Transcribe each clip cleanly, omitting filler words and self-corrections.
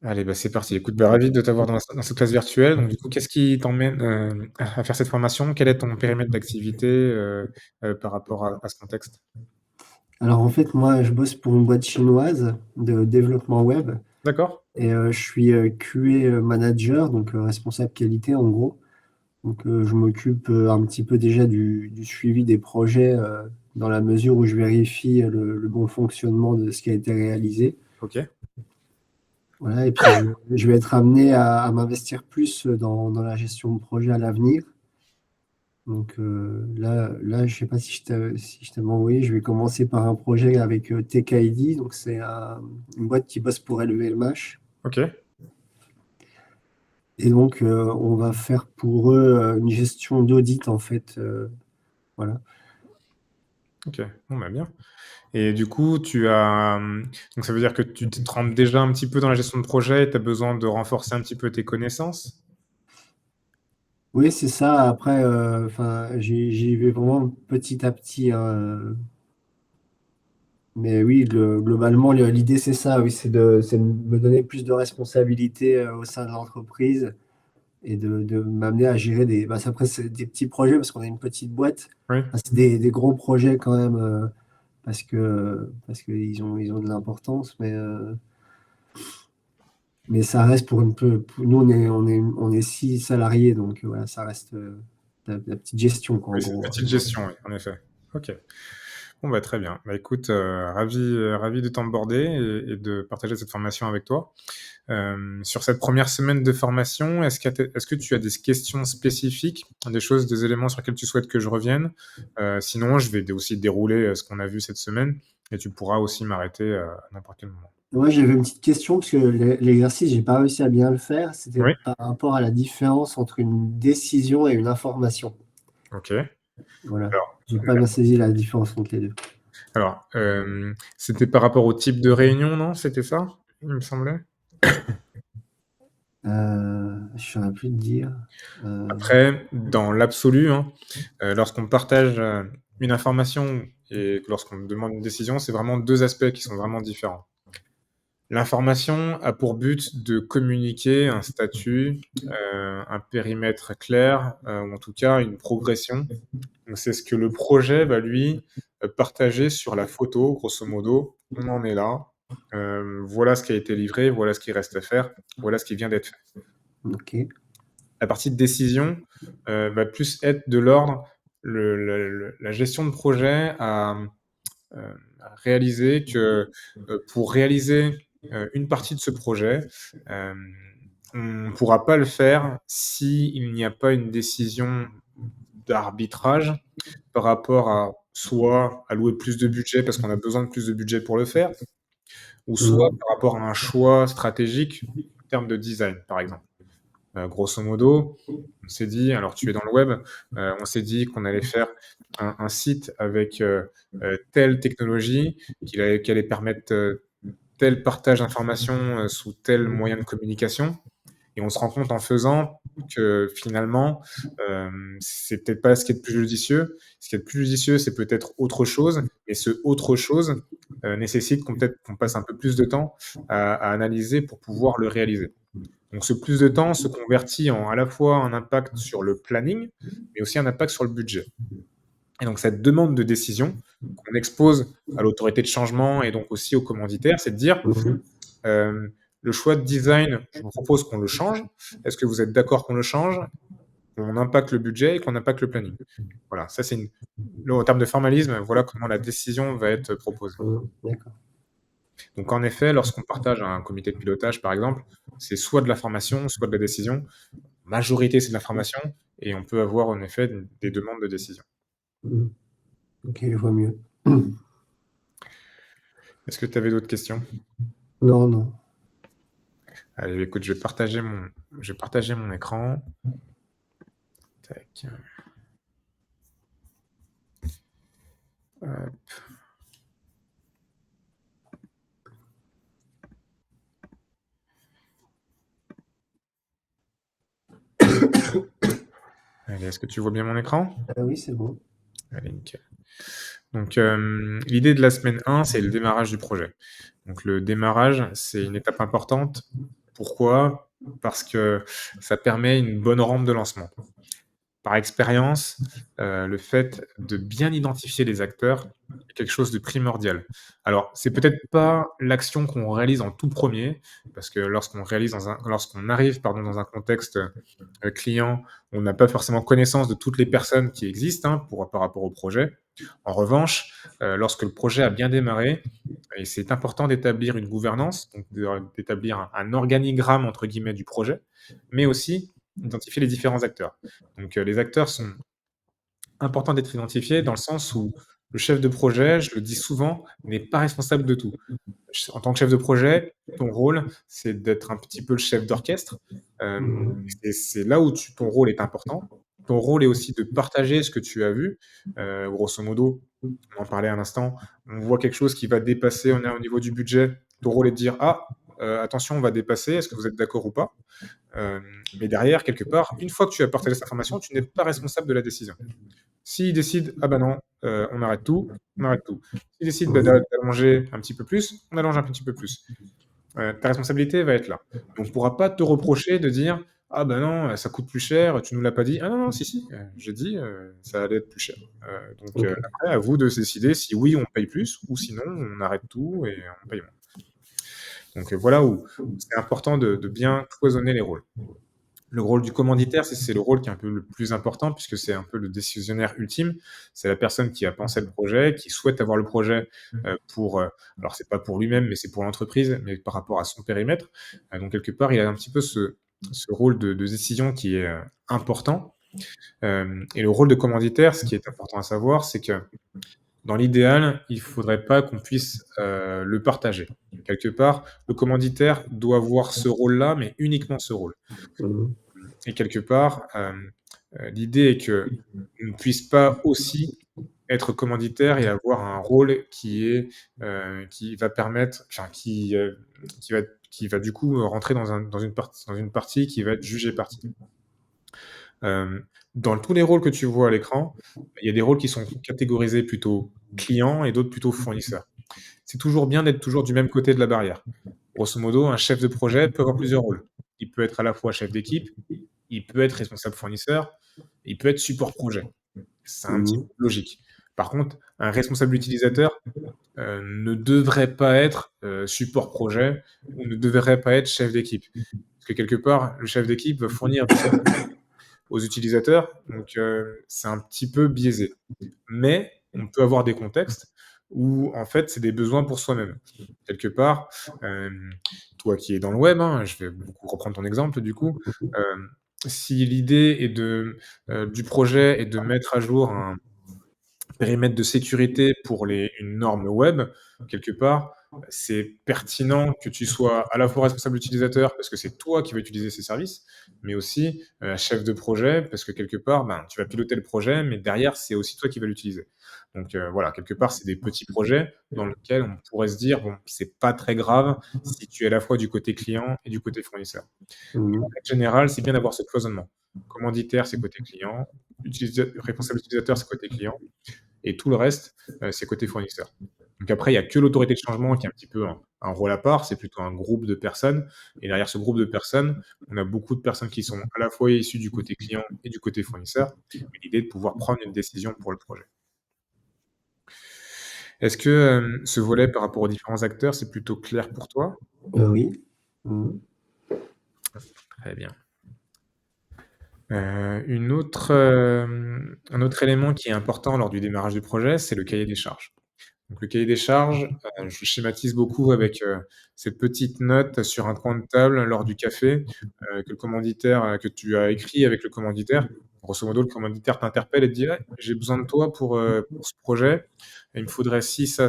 Allez, bah, c'est parti. Écoute, bah, ravi de t'avoir dans cette classe virtuelle. Donc du coup, qu'est-ce qui t'emmène, à faire cette formation? Quel est ton périmètre d'activité, par rapport à ce contexte? Alors en fait, moi, je bosse pour une boîte chinoise de développement web D'accord. et je suis, QA, manager, donc responsable qualité en gros. Donc je m'occupe, un petit peu déjà du suivi des projets, dans la mesure où je vérifie le bon fonctionnement de ce qui a été réalisé. OK. Voilà et puis je vais être amené à m'investir plus dans la gestion de projet à l'avenir. Donc là, je sais pas si je t'avais envoyé, je vais commencer par un projet avec, TechID, donc c'est une boîte qui bosse pour LVMH OK. et donc on va faire pour eux, une gestion d'audit en fait, voilà. OK. Bon, bah, bien et du coup, donc ça veut dire que tu te trempes déjà un petit peu dans la gestion de projet et tu as besoin de renforcer un petit peu tes connaissances? Oui, c'est ça. Après, enfin, j'y vais vraiment petit à petit, hein, mais oui, globalement, l'idée, c'est ça, oui, c'est de me donner plus de responsabilités, au sein de l'entreprise et de m'amener à gérer après, c'est des petits projets parce qu'on est une petite boîte. Oui. Enfin, c'est des gros projets quand même, parce qu'ils ont de l'importance, mais ça reste nous, on est 6 salariés, donc voilà, ça reste, la petite gestion, quoi, en Oui, c'est une gros. petite gestion, oui, en effet. OK. Bon, bah, très bien. Bah, écoute, ravi de t'onboarder et de partager cette formation avec toi. Sur cette première semaine de formation, est-ce que tu as des questions spécifiques, des choses, des éléments sur lesquels tu souhaites que je revienne? Sinon, je vais aussi dérouler, ce qu'on a vu cette semaine et tu pourras aussi m'arrêter, à n'importe quel moment. Moi, j'avais une petite question parce que l'exercice, j'ai pas réussi à bien le faire. C'était Oui? par rapport à la différence entre une décision et une information. OK. Voilà. Alors J'ai pas bien saisi la différence entre les deux. c'était par rapport au type de réunion, non? C'était ça? Il me semblait? Je saurais plus te dire. Après, dans l'absolu, hein, lorsqu'on partage, une information et que lorsqu'on demande une décision, c'est vraiment 2 aspects qui sont vraiment différents. L'information a pour but de communiquer un statut, un périmètre clair, ou en tout cas une progression. Donc c'est ce que le projet va lui, partager sur la photo, grosso modo. On en est là, voilà ce qui a été livré, voilà ce qui reste à faire, voilà ce qui vient d'être fait. OK. La partie de décision, va plus être de l'ordre la gestion de projet à réaliser que, pour réaliser, une partie de ce projet, hem, on ne pourra pas le faire s'il n'y a pas une décision d'arbitrage par rapport à soit allouer plus de budget parce qu'on a besoin de plus de budget pour le faire, ou soit Mmh. par rapport à un choix stratégique en termes de design, par exemple. Grosso modo, on s'est dit alors tu es dans le web, on s'est dit qu'on allait faire un site avec, telle technologie qui allait permettre, tel partage d'informations, sous tel moyen de communication et on se rend compte en faisant que finalement, c'est peut-être pas ce qui est le plus judicieux. Ce qui est le plus judicieux, c'est peut-être autre chose et ce autre chose, nécessite qu'on passe un peu plus de temps à analyser pour pouvoir le réaliser. Donc ce plus de temps se convertit en à la fois un impact sur le planning, mais aussi un impact sur le budget. Et donc cette demande de décision qu'on expose à l'autorité de changement et donc aussi aux commanditaires, c'est de dire, Mmh. «Le choix de design, je vous propose qu'on le change. Est-ce que vous êtes d'accord qu'on le change? Qu'on impacte le budget et qu'on impacte le planning?» Voilà, ça c'est une là, en termes de formalisme, voilà comment la décision va être proposée. Mmh. D'accord. Donc en effet, lorsqu'on partage un comité de pilotage, par exemple, c'est soit de la formation, soit de la décision. Majorité, c'est de l'information et on peut avoir en effet des demandes de décision. Mmh. OK, je vois mieux. Est-ce que tu avais d'autres questions? Non, non. Allez, écoute, je vais partager mon écran. Tac, hop. Allez, est-ce que tu vois bien mon écran? Ah oui, c'est bon. Allez, nickel. Donc, l'idée de la semaine 1, c'est le démarrage du projet. Donc le démarrage, c'est une étape importante Pourquoi? Parce que ça permet une bonne rampe de lancement. Par expérience, le fait de bien identifier les acteurs est quelque chose de primordial. Alors, c'est peut-être pas l'action qu'on réalise en tout premier, parce que lorsqu'on arrive, pardon, dans un contexte, client, on n'a pas forcément connaissance de toutes les personnes qui existent, hein, par rapport au projet. En revanche, lorsque le projet a bien démarré et c'est important d'établir une gouvernance, donc d'établir un «organigramme» entre guillemets du projet, mais aussi identifier les différents acteurs. Donc, les acteurs sont importants d'être identifiés dans le sens où le chef de projet, je le dis souvent, n'est pas responsable de tout. En tant que chef de projet, ton rôle, c'est d'être un petit peu le chef d'orchestre. Et c'est là où ton rôle est important. Ton rôle est aussi de partager ce que tu as vu. Grosso modo, on en parlait à l'instant, on voit quelque chose qui va dépasser, on est au niveau du budget. Ton rôle est de dire: «Ah, attention, on va dépasser, est-ce que vous êtes d'accord ou pas?» Mais derrière, quelque part, une fois que tu as partagé cette information, tu n'es pas responsable de la décision. S'ils décident: «Ah bah non, on arrête tout», on arrête tout. S'ils décident, bah, d'allonger un petit peu plus, on allonge un petit peu plus. Ta responsabilité va être là. On ne pourra pas te reprocher de dire: «Ah bah non, ça coûte plus cher, tu nous l'as pas dit». «Ah non, non, si, si, j'ai dit, ça allait être plus cher». Donc OK. après à vous de décider si oui, on paye plus ou sinon on arrête tout et on paye moins. Donc voilà où c'est important de bien cloisonner les rôles. Le rôle du commanditaire, c'est le rôle qui est un peu le plus important puisque c'est un peu le décisionnaire ultime. C'est la personne qui a pensé le projet, qui souhaite avoir le projet, alors c'est pas pour lui-même, mais c'est pour l'entreprise, mais par rapport à son périmètre. Donc quelque part, il a un petit peu ce rôle de décision qui est, important. Et le rôle de commanditaire, ce qui est important à savoir, c'est que dans l'idéal, il faudrait pas qu'on puisse, le partager. Quelque part, le commanditaire doit avoir ce rôle-là, mais uniquement ce rôle. Mmh. Et quelque part, l'idée est qu'on ne puisse pas aussi être commanditaire et avoir un rôle qui va permettre enfin qui va du coup, rentrer dans une partie qui va être jugée partie. Dans tous les rôles que tu vois à l'écran, il y a des rôles qui sont catégorisés plutôt clients et d'autres plutôt fournisseurs. C'est toujours bien d'être toujours du même côté de la barrière. Grosso modo, un chef de projet peut avoir plusieurs rôles. Il peut être à la fois chef d'équipe, il peut être responsable fournisseur, il peut être support projet. C'est un petit Mmh. peu logique. Par contre, un responsable utilisateur, ne devrait pas être, support projet ou ne devrait pas être chef d'équipe. Parce que quelque part, le chef d'équipe va fournir du service aux utilisateurs, donc c'est un petit peu biaisé. Mais on peut avoir des contextes où en fait, c'est des besoins pour soi-même. Quelque part, toi qui es dans le web, hein, je vais beaucoup reprendre ton exemple du coup, si l'idée du projet est de mettre à jour un périmètre de sécurité pour une norme web, quelque part, c'est pertinent que tu sois à la fois responsable utilisateur parce que c'est toi qui vas utiliser ces services, mais aussi, chef de projet parce que quelque part, ben, tu vas piloter le projet, mais derrière, c'est aussi toi qui vas l'utiliser. Donc, voilà, quelque part, c'est des petits projets dans lesquels on pourrait se dire: «Bon, c'est pas très grave si tu es à la fois du côté client et du côté fournisseur». Mmh. En règle générale, c'est bien d'avoir ce cloisonnement. Commanditaire, c'est côté client, responsable utilisateur, c'est côté client et tout le reste, c'est côté fournisseur. Donc après, il y a que l'autorité de changement qui est un petit peu un rôle à part, c'est plutôt un groupe de personnes et derrière ce groupe de personnes, on a beaucoup de personnes qui sont à la fois issues du côté client et du côté fournisseur, mais l'idée est de pouvoir prendre une décision pour le projet. Est-ce que, ce volet par rapport aux différents acteurs, c'est plutôt clair pour toi? Oui. Mmh. Très bien. Un autre élément qui est important lors du démarrage du projet, c'est le cahier des charges. Donc le cahier des charges, je schématise beaucoup avec, cette petite note sur un coin de table lors du café, que tu as écrit avec le commanditaire. Grosso modo, le commanditaire t'interpelle et te dit: «Ouais, j'ai besoin de toi pour ce projet. Il me faudrait ci, ça.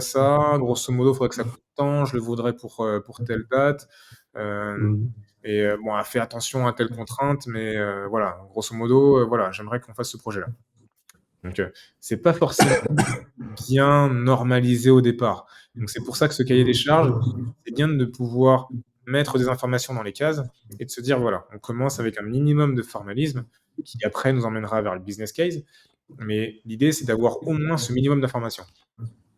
Grosso modo, il faudrait que ça coûte tant. Je le voudrais pour telle date. Hem Mmh. et bon, fais attention à telle contrainte, mais voilà, grosso modo, voilà, j'aimerais qu'on fasse ce projet-là». Donc c'est pas forcément bien normalisé au départ. Donc c'est pour ça que ce cahier des charges, c'est bien de pouvoir mettre des informations dans les cases et de se dire: «Voilà, on commence avec un minimum de formalisme qui après nous emmènera vers le business case». Mais l'idée, c'est d'avoir au moins ce minimum d'informations.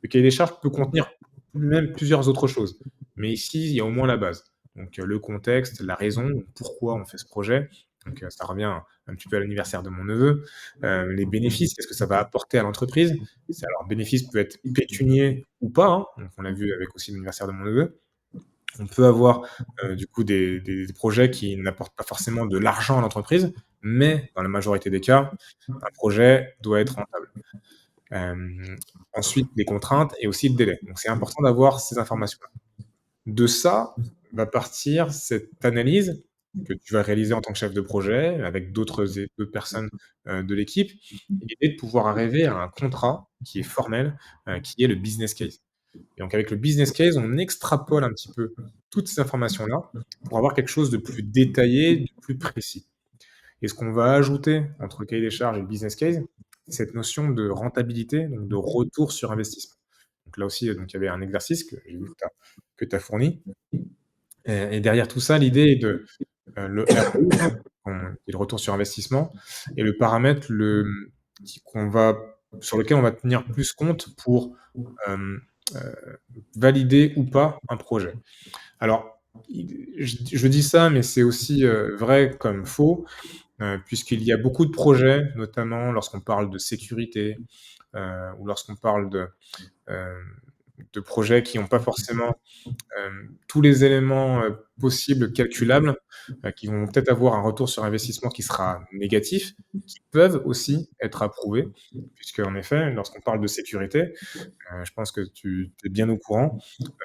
Le cahier des charges peut contenir même plusieurs autres choses, mais ici, il y a au moins la base. Donc, le contexte, la raison, pourquoi on fait ce projet. Donc, ça revient un petit peu à l'anniversaire de mon neveu. Les bénéfices, qu'est-ce que ça va apporter à l'entreprise? Alors, bénéfice peut être pécunier ou pas, hein, donc on l'a vu avec aussi l'anniversaire de mon neveu. On peut avoir, du coup des projets qui n'apportent pas forcément de l'argent à l'entreprise, mais dans la majorité des cas, un projet doit être rentable. Hem, Ensuite, les contraintes et aussi le délai. Donc c'est important d'avoir ces informations-là. De ça va partir cette analyse que tu vas réaliser en tant que chef de projet avec d'autres personnes, de l'équipe. Et l'idée de pouvoir arriver à un contrat qui est formel, qui est le business case. Et donc avec le business case, on extrapole un petit peu toutes ces informations-là pour avoir quelque chose de plus détaillé, de plus précis. Et ce qu'on va ajouter entre le cahier des charges et le business case, c'est cette notion de rentabilité, donc de retour sur investissement. Donc là aussi, donc il y avait un exercice que j'ai vu que tu as fourni. Et derrière tout ça, l'idée est de le ROI, hein, qui est le retour sur investissement, et le paramètre sur lequel on va tenir plus compte pour hem, heu, valider ou pas un projet. Alors, je dis ça, mais c'est aussi, vrai comme faux, puisqu'il y a beaucoup de projets, notamment lorsqu'on parle de sécurité, ou lorsqu'on parle hem, de projets qui n'ont pas forcément tous les éléments, possibles calculables, qui vont peut-être avoir un retour sur investissement qui sera négatif, qui peuvent aussi être approuvés. Puisqu'en effet, lorsqu'on parle de sécurité, je pense que tu es bien au courant,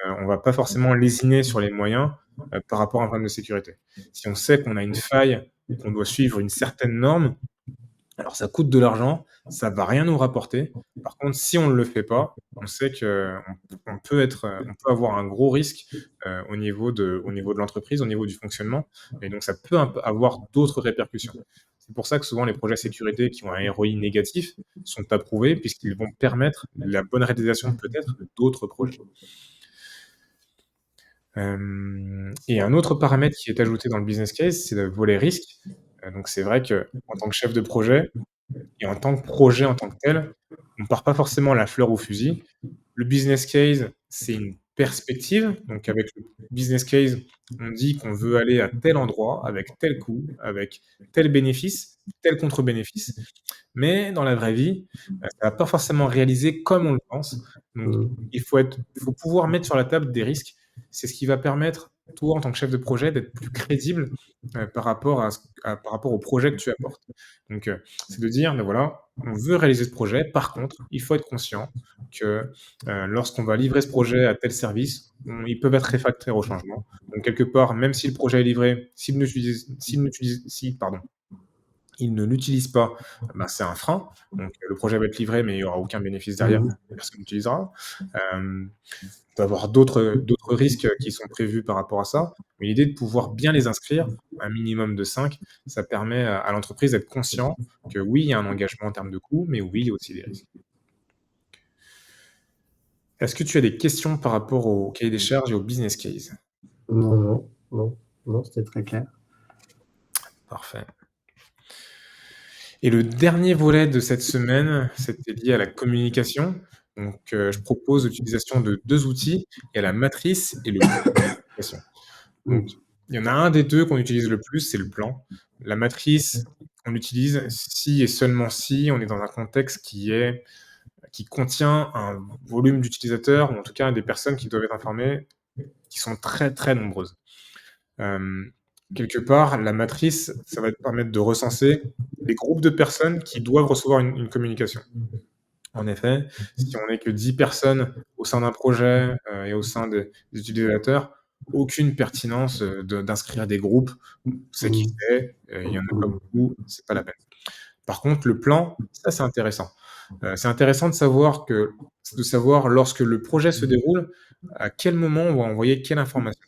on va pas forcément lésiner sur les moyens, par rapport à un problème de sécurité. Si on sait qu'on a une faille ou qu'on doit suivre une certaine norme, alors ça coûte de l'argent, ça va rien nous rapporter. Par contre, si on ne le fait pas, on sait qu'on peut on peut avoir un gros risque, au niveau de l'entreprise, au niveau du fonctionnement, et donc ça peut un peu avoir d'autres répercussions. C'est pour ça que souvent les projets sécurité qui ont un ROI négatif sont approuvés puisqu'ils vont permettre la bonne réalisation peut-être d'autres projets. Et un autre paramètre qui est ajouté dans le business case, c'est le volet risque. Donc c'est vrai qu'en tant que chef de projet, et en tant que projet en tant que tel, on part pas forcément la fleur au fusil. Le business case, c'est une perspective. Donc avec le business case, on dit qu'on veut aller à tel endroit, avec tel coût, avec tel bénéfice, tel contre-bénéfice. Mais dans la vraie vie, ça va pas forcément réaliser comme on le pense. Donc il faut pouvoir mettre sur la table des risques. C'est ce qui va permettre, toi, en tant que chef de projet, d'être plus crédible, par rapport au projet que tu apportes. Donc, c'est de dire: «Ben voilà, on veut réaliser ce projet. Par contre, il faut être conscient que, lorsqu'on va livrer ce projet à tel service, ils peuvent être réfractaires au changement. Donc quelque part, même si le projet est livré, ils ne l'utilisent pas, ben, c'est un frein. Donc, le projet va être livré, mais il y aura aucun bénéfice derrière, personne l'utilisera. Il peut y avoir d'autres risques qui sont prévus par rapport à ça, mais l'idée de pouvoir bien les inscrire, un minimum de 5, ça permet à l'entreprise d'être conscient que oui, il y a un engagement en termes de coûts, mais oui, il y a aussi des risques. Est-ce que tu as des questions par rapport au cahier des charges et au business case? Non, non, non, non, c'était très clair. Parfait. Et le dernier volet de cette semaine, c'était lié à la communication. Donc, je propose l'utilisation de 2 outils. Il y a la matrice et le plan de communication. Donc, il y en a un des 2 qu'on utilise le plus, c'est le plan. La matrice, on l'utilise si et seulement si on est dans un contexte qui contient un volume d'utilisateurs, ou en tout cas des personnes qui doivent être informées, qui sont très, très nombreuses. Hem, Quelque part, la matrice, ça va te permettre de recenser les groupes de personnes qui doivent recevoir une communication. En effet, si on n'est que 10 personnes au sein d'un projet, et au sein des utilisateurs, aucune pertinence, d'inscrire des groupes. On sait qui c'est, il y en a pas beaucoup, c'est pas la peine. Par contre, le plan, ça, c'est intéressant. C'est intéressant de savoir lorsque le projet se déroule, à quel moment on va envoyer quelle information,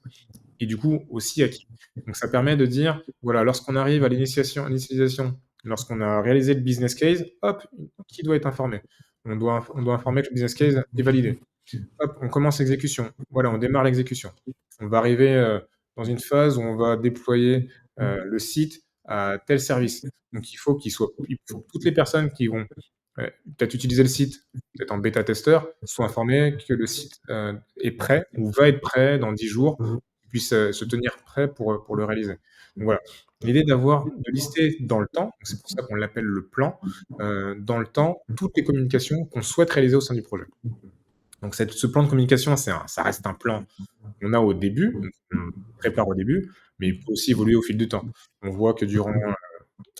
et du coup aussi à qui. Donc ça permet de dire, voilà, lorsqu'on arrive à l'initialisation, lorsqu'on a réalisé le business case, hop, qui doit être informé? On doit informer que le business case est validé. Hop, on commence l'exécution. Voilà, on démarre l'exécution. On va arriver, dans une phase où on va déployer, le site à tel service. Donc il faut que toutes les personnes qui vont, peut-être utiliser le site, peut-être en bêta testeur, soient informées que le site, est prêt ou va être prêt dans 10 jours, puisse se tenir prêt pour le réaliser. Donc voilà, l'idée de lister dans le temps, donc c'est pour ça qu'on l'appelle le plan, dans le temps, toutes les communications qu'on souhaite réaliser au sein du projet. Donc ce plan de communication, ça reste un plan qu'on a au début, donc on prépare au début, mais il peut aussi évoluer au fil du temps. On voit que durant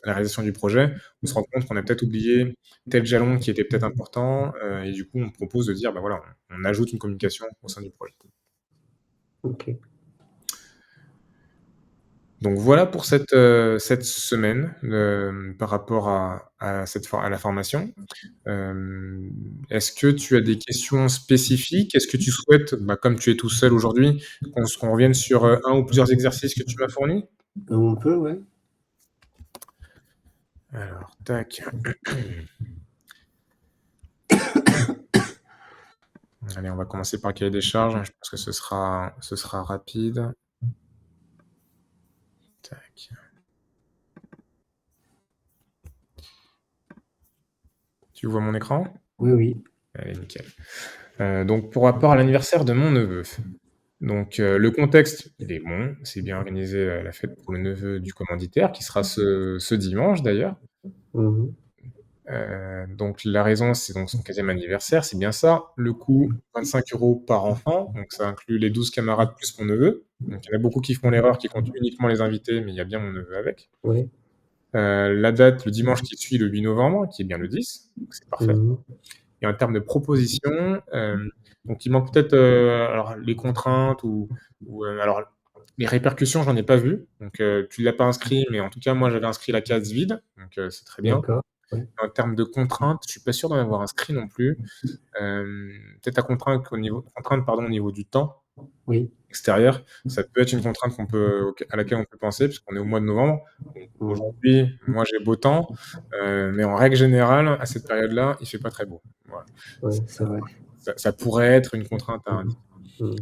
la réalisation du projet, on se rend compte qu'on a peut-être oublié tel jalon qui était peut-être important, et du coup, on propose de dire, bah voilà, on ajoute une communication au sein du projet. Ok. Donc voilà pour cette semaine, par rapport à la formation. Est-ce que tu as des questions spécifiques? Est-ce que tu souhaites, bah, comme tu es tout seul aujourd'hui, qu'on revienne sur, un ou plusieurs exercices que tu m'as fournis? On peut, ouais. Alors tac. Allez, on va commencer par le cahier des charges. Je pense que ce sera rapide. Tac. Tu vois mon écran? Oui, oui. Allez, nickel. Donc pour rapport à l'anniversaire de mon neveu. Donc le contexte, il est bon, c'est bien organisé, la fête pour le neveu du commanditaire qui sera ce dimanche d'ailleurs. Mhm. Donc la raison, c'est donc son 15e anniversaire, c'est bien ça. Le coût, 25 € par enfant, donc ça inclut les 12 camarades plus mon neveu. Donc il y en a beaucoup qui font l'erreur, qui comptent uniquement les invités, mais il y a bien mon neveu avec. Ouais. La date, le dimanche qui suit, le 8 novembre, qui est bien le 10, donc c'est parfait. Mhm. Et en termes de propositions, donc il manque peut-être, alors les contraintes alors les répercussions, j'en ai pas vu, donc tu l'as pas inscrit, mais en tout cas, moi, j'avais inscrit la case vide, donc c'est très bien. D'accord. Ouais. En termes de contraintes, je suis pas sûr d'en avoir inscrit non plus. Peut-être la contrainte, pardon, au niveau du temps Oui. extérieur, ça peut être une contrainte à laquelle on peut penser, puisqu'on est au mois de novembre. Donc Mhm. aujourd'hui, moi, j'ai beau temps, mais en règle générale, à cette période-là, il fait pas très beau. Voilà. Ouais, c'est vrai. Ça pourrait être une contrainte à indiquer. Mhm.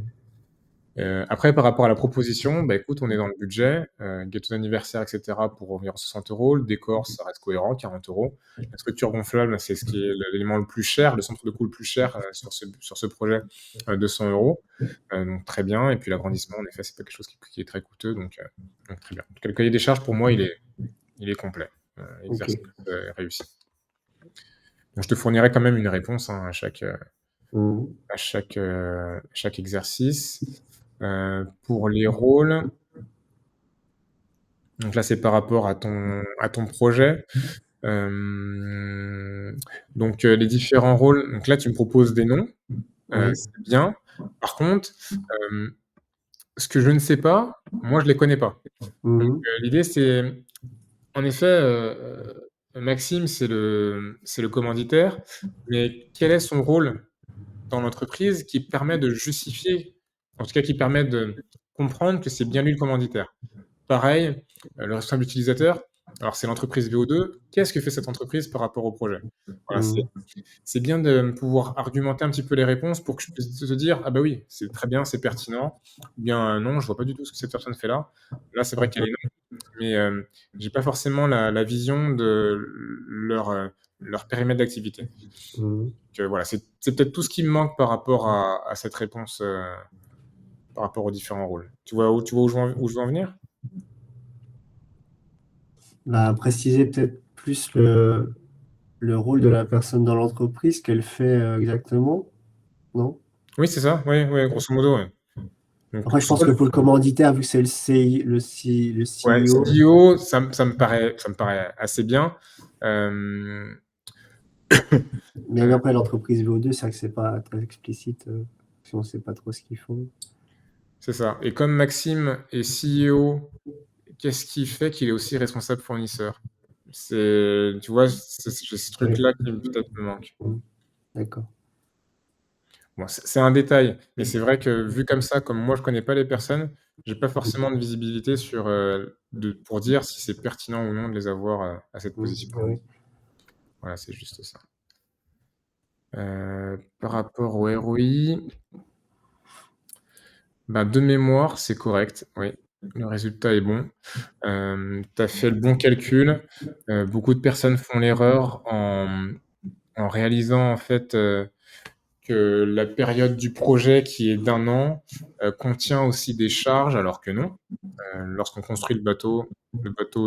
Après, par rapport à la proposition, bah, écoute, on est dans le budget, gâteau d'anniversaire et cetera pour environ 60 €. Le décor, ça reste cohérent, 40 €. La structure gonflable, c'est ce qui est l'élément le plus cher, le centre de coût le plus cher, sur ce projet, 200 €. Donc très bien, et puis l'agrandissement, en effet, c'est pas quelque chose qui est très coûteux, donc très bien. En tout cas, le cahier des charges, pour moi, il est complet. Ok. Exercice, réussi. Donc je te fournirai quand même une réponse, hein, Mhm. chaque exercice. Pour les rôles, donc là, c'est par rapport à ton projet. Hem, donc les différents rôles, donc là, tu me proposes des noms, Oui. c'est bien. Par contre, hem, ce que je ne sais pas, moi, je les connais pas. Donc Mhm. l'idée, c'est en effet, Maxime, c'est le commanditaire, mais quel est son rôle dans l'entreprise qui permet de justifier, en tout cas qui permet de comprendre que c'est bien lui le commanditaire? Pareil, le responsable utilisateur, alors c'est l'entreprise VO2, qu'est-ce que fait cette entreprise par rapport au projet? Voilà, Mhm. c'est bien de pouvoir argumenter un petit peu les réponses pour que je puisse te dire: «Ah bah oui, c'est très bien, c'est pertinent», ou bien: «Non, je vois pas du tout ce que cette personne fait là». Là, c'est vrai qu'elle est non, mais j'ai pas forcément la vision de leur périmètre d'activité. Mhm. Donc voilà, c'est peut-être tout ce qui me manque par rapport à cette réponse, par rapport aux différents rôles. Tu vois où je veux en venir? Bah, préciser peut-être plus le rôle de la personne dans l'entreprise, qu'elle fait exactement, non? Oui, c'est ça, oui, oui, grosso modo, ouais. Donc Après, je pense soit que pour le commanditaire, vu que c'est le ouais, CEO, CEO, ça me paraît assez bien. Hem, même après l'entreprise VO2, c'est vrai que c'est pas très explicite, si on sait pas trop ce qu'ils font. c'est ça, et comme Maxime est CEO, qu'est-ce qui fait qu'il est aussi responsable fournisseur? Tu vois, j'ai ce Oui. truc-là qui peut-être me manque. Mmh. D'accord. Bon, c'est un détail, mais c'est vrai que vu comme ça, comme moi je connais pas les personnes, j'ai pas forcément de visibilité pour dire si c'est pertinent ou non de les avoir, à cette Mmh. position. Oui, oui. Voilà, c'est juste ça. Par rapport au ROI, bah, de mémoire, c'est correct, oui. Le résultat est bon. Tu as fait le bon calcul. Beaucoup de personnes font l'erreur en réalisant en fait, que la période du projet qui est d'1 an, contient aussi des charges alors que non. Lorsqu'on construit le bateau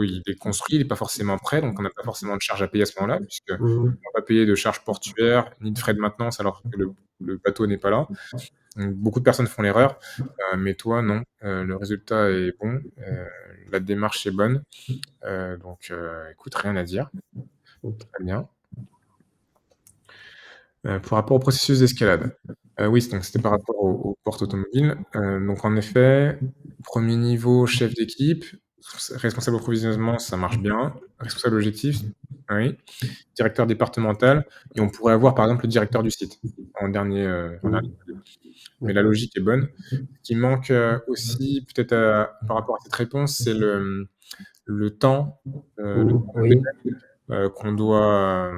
il est construit, il est pas forcément prêt, donc on n'a pas forcément de charges à payer à ce moment-là puisqu'on Mmh. va pas payer de charges portuaires, ni de frais de maintenance alors que le bateau n'est pas là. Donc beaucoup de personnes font l'erreur, mais toi non, le résultat est bon, la démarche est bonne, donc écoute, rien à dire. OK. Très bien. Par rapport au processus d'escalade, oui, donc c'était par rapport aux portes automobiles. Donc en effet, 1er niveau chef d'équipe, responsable approvisionnement, ça marche bien. Responsable logistique, oui. Directeur départemental et on pourrait avoir par exemple le directeur du site en dernier Mmh. mais la D'accord. logique est bonne. Ce qui manque, aussi peut-être, par rapport à cette réponse, c'est le temps, le Mmh. temps de Oui. délai, qu'on doit,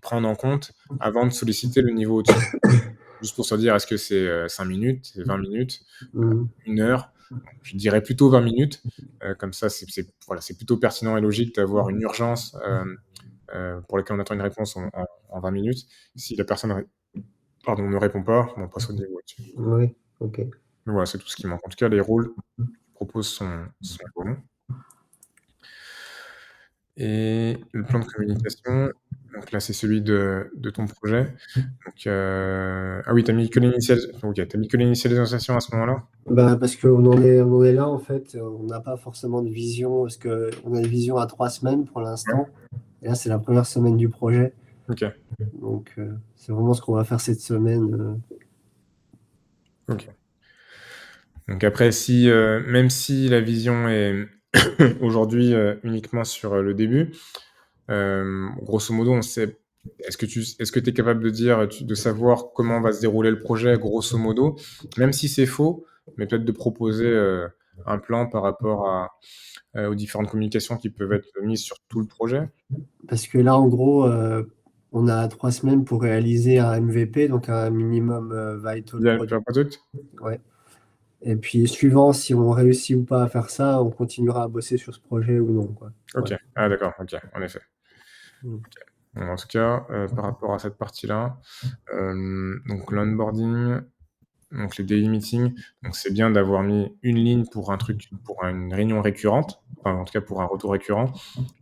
prendre en compte avant de solliciter le niveau au-dessus. Juste pour se dire, est-ce que c'est, 5 minutes, c'est 20 minutes, Mmh. 1 heure? Je dirais plutôt 20 minutes, comme ça voilà, c'est plutôt pertinent et logique d'avoir une urgence, pour laquelle on attend une réponse en 20 minutes. Si la personne ne répond pas, on passe au niveau au-dessus. Oui, OK. Donc voilà, c'est tout ce qui manque. En tout cas, les rôles que tu proposes sont bons. Et le plan de communication, donc là, c'est celui de ton projet. Donc, ah oui, tu as mis que l'initialisation à ce moment-là? Bah, parce qu'on en est là, en fait, on n'a pas forcément de vision parce qu'on a une vision à 3 semaines pour Ouais, l'instant et là, c'est la première semaine du projet OK, donc c'est vraiment ce qu'on va faire cette semaine, OK. Donc après si, même si la vision est aujourd'hui, uniquement sur, le début, grosso modo, on sait est-ce que tu es capable de dire, de savoir comment va se dérouler le projet grosso modo? Même si c'est faux, mais peut-être de proposer, un plan par rapport aux différentes communications qui peuvent être mises sur tout le projet? parce que là, en gros, on a 3 semaines pour réaliser un MVP, donc un minimum vital Via product. un product? Ouais et puis suivant si on réussit ou pas à faire ça, on continuera à bosser sur ce projet ou non, quoi. OK. Voilà. Ah d'accord, OK, en effet. Mmh. Bon, en tout cas, par rapport à cette partie-là, donc l'onboarding, donc les daily meetings, donc c'est bien d'avoir mis une ligne pour un truc pour une réunion récurrente, enfin, en tout cas pour un retour récurrent.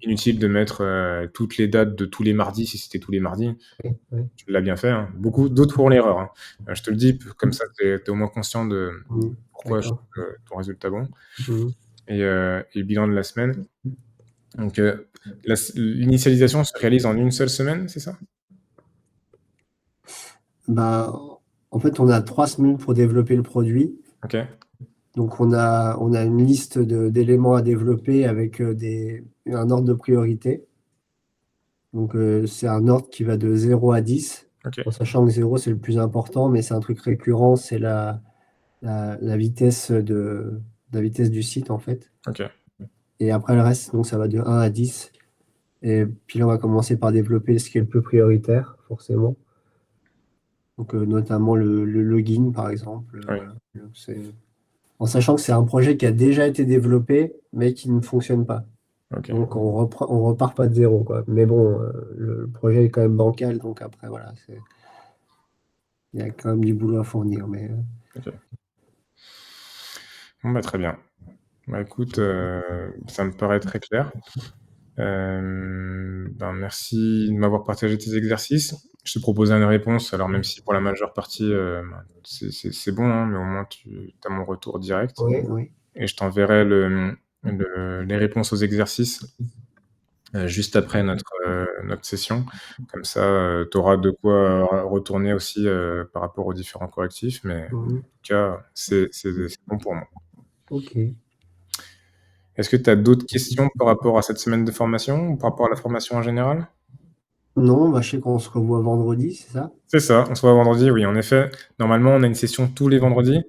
Inutile de mettre, toutes les dates de tous les mardis si c'était tous les mardis. Oui, oui. Tu l'as bien fait, hein. Beaucoup d'autres font l'erreur, hein. Je te le dis, comme ça tu es au moins conscient de Mmh. pourquoi je D'accord. trouve, ton résultat bon Mmh. et le bilan de la semaine. Donc, l'initialisation se réalise en une seule semaine, c'est ça? Bah, en fait, on a 3 semaines pour développer le produit. OK, Donc on a une liste d'éléments à développer avec, un ordre de priorité. Donc c'est un ordre qui va de 0 à 10, OK, en sachant que 0 c'est le plus important, mais c'est un truc récurrent, c'est la vitesse la vitesse du site, en fait OK, et après le reste, donc ça va de 1 à 10 et puis là, on va commencer par développer ce qui est le plus prioritaire, forcément. Donc notamment le login, par exemple, oui, voilà. Donc c'est en sachant que c'est un projet qui a déjà été développé, mais qui ne fonctionne pas. OK. Donc on repart pas de 0, quoi. Mais bon, le projet est quand même bancal, donc après voilà, il y a quand même du boulot à fournir, mais OK. Bon, bah, très bien. Bah, écoute, ça me paraît très clair. Ben, merci de m'avoir partagé tes exercices. Je t'ai proposé une réponse, alors même si pour la majeure partie, ben, c'est bon, hein, mais au moins tu as mon retour direct oui, oui. et je t'enverrai les réponses aux exercices, juste après notre session. Comme ça, tu auras de quoi retourner aussi, par rapport aux différents correctifs, mais en Mmh. tout cas, c'est bon pour moi. OK. Est-ce que tu as d'autres questions par rapport à cette semaine de formation ou par rapport à la formation en général? Non, bah, je sais qu'on se revoit vendredi, c'est ça? C'est ça, on se voit vendredi, oui, en effet. Normalement, on a une session tous les vendredis.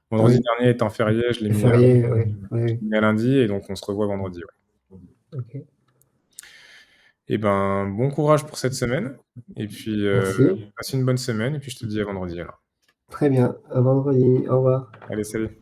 Vendredi Oui, dernier étant férié, c'est férié, oui, oui, je l'ai mis à lundi et donc on se revoit vendredi, ouais. OK. Et ben, bon courage pour cette semaine et puis, Merci. passe une bonne semaine et puis je te dis à vendredi alors. Très bien, à vendredi. Au revoir. Allez, salut.